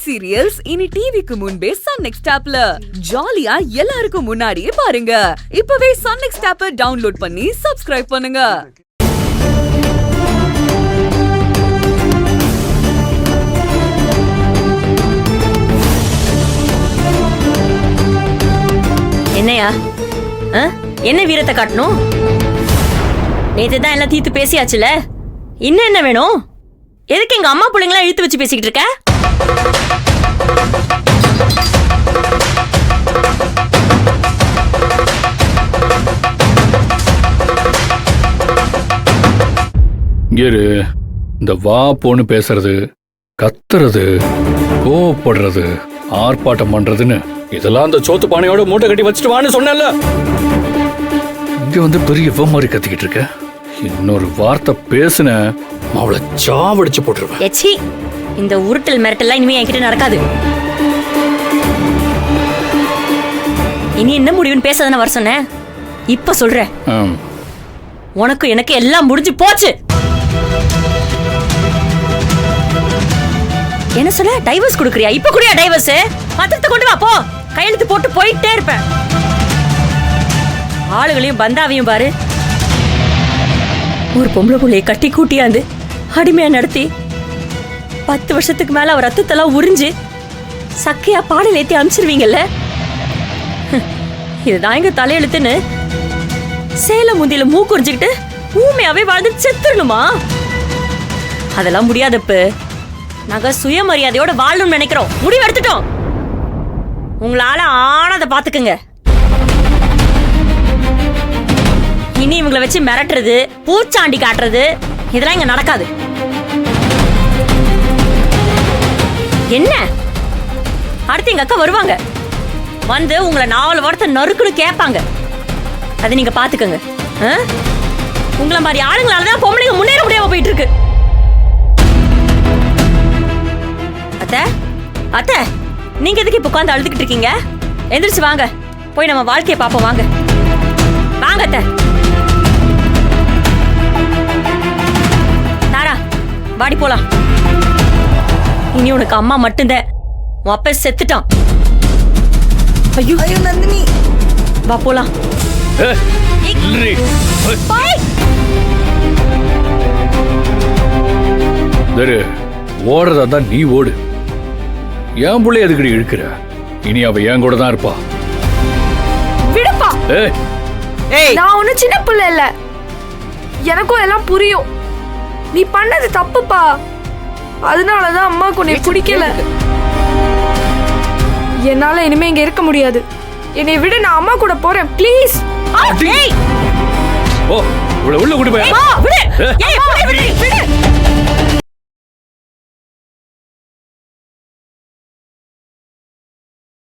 Web serials இனி டிவிக்கு முன்பே சன் நெக்ஸ்ட் ஆப்ல ஜாலியா எல்லாருக்கும் முன்னாடியே பாருங்க. இப்பவே சன் நெக்ஸ்ட் ஆப்பை டவுன்லோட் பண்ணி சப்ஸ்கிரைப் பண்ணுங்க. என்னையா என்ன வீரத்தை காட்டணும்? நேத்து தான் எல்லாம் தீர்த்து பேசியாச்சுல, இன்னும் என்ன வேணும்? எதுக்கு எங்க அம்மா பிள்ளைங்களா இழுத்து வச்சு பேசிக்கிட்டு இருக்க? இந்த வா போன்னு பேசுறது, கத்துறது, கோவப்படுறது, ஆர்ப்பாட்டம் பண்றதுன்னு இதெல்லாம் அந்த சோத்து பானையோட மூட்டை கட்டி வச்சுட்டு வான்னு சொன்னல. இங்க வந்து பெரிய மாதிரி கத்திக்கிட்டு இருக்க. இன்னொரு வார்த்தை பேசுன அவளை சாவடிச்சு போட்டுருவேன். எச்சி, இந்த உருட்டல் மிரட்டல் இனிமே என்கிட்ட நடக்காது. இனி என்ன முடிவுன்னு பேசாதானே வர சொன்னேன். இப்ப சொல்றேன், உனக்கு எனக்கு எல்லாம் முடிஞ்சு போச்சு. என்ன சொல்ல? டைவர்ஸ் கொடுக்கறியா? இப்ப குடியா டைவர்ஸ்? பத்திரத்தை கொண்டு வா, போ. கையெழுத்து போட்டு போயிட்டே இருப்பேன். ஆளுகளையும் பந்தாவையும் பாரு. ஒரு பொம்பளை புள்ளையை கட்டி கூட்டியாந்து அடிமையா நடத்தி 10 வருஷத்துக்கு மேல அவர் ரத்தத்தெல்லாம் உறிஞ்சு சக்கையா பாடல் ஏத்தி அனுப்பிச்சிருவீங்கல்ல. இதுதான் எங்க தலையெழுத்துன்னு சேலம் முந்தியில மூக்குறிஞ்சுக்கிட்டு ஊமையாவே வாழ்ந்து செத்துடணுமா? அதெல்லாம் முடியாதப்ப நாங்க சுயமரியாதையோட வாழணும்னு நினைக்கிறோம். முடிவு எடுத்துட்டோம். உங்களால ஆனதை பாத்துக்குங்க. இனி இவங்களை வச்சு மிரட்டுறது, பூச்சாண்டி காட்டுறது இதெல்லாம் இங்க நடக்காது. என்ன? அடுத்து எங்க அக்கா வருவாங்க. வந்து உங்களை 4 வாரத்தை நறுக்குன்னு கேட்பாங்க. அதை நீங்க பாத்துக்கங்க. உங்களை மாதிரி ஆளுங்களாலதான் பொம்பளைங்க முன்னேற முடியாம போயிட்டு இருக்கு. அத்தை, அத்தை, நீங்க எதுக்கு இப்ப உட்காந்து அழுதுகிட்டு இருக்கீங்க? எந்திரிச்சு வாங்க, போய் நம்ம வாழ்க்கையை பாப்போம். வாங்க வாங்க அத்தை. தாரா, வாடி போலாம். இனி உனக்கு அம்மா மட்டும்தான். உன் அப்பா செத்துட்டான். ஐயோ நந்தினி, வா போலாம். ஓடுறதா தான் நீ ஓடு. என் பிள்ளை எதுக்கடி இழுக்கிற? இனி அவ என் கூட தான் இருப்பா. விடுப்பா. நான் ஒன்னும் சின்ன பிள்ளை இல்ல, எனக்கும் எல்லாம் புரியும். நீ பண்ணது தப்புப்பா. அதனாலதான் அம்மாக்கு உன்னை பிடிக்கல. என்னால இனிமே இங்க இருக்க முடியாது. என்னை விட, நான் அம்மா கூட போறேன். ப்ளீஸ். ஓ, உள்ள கூட்டி போய்.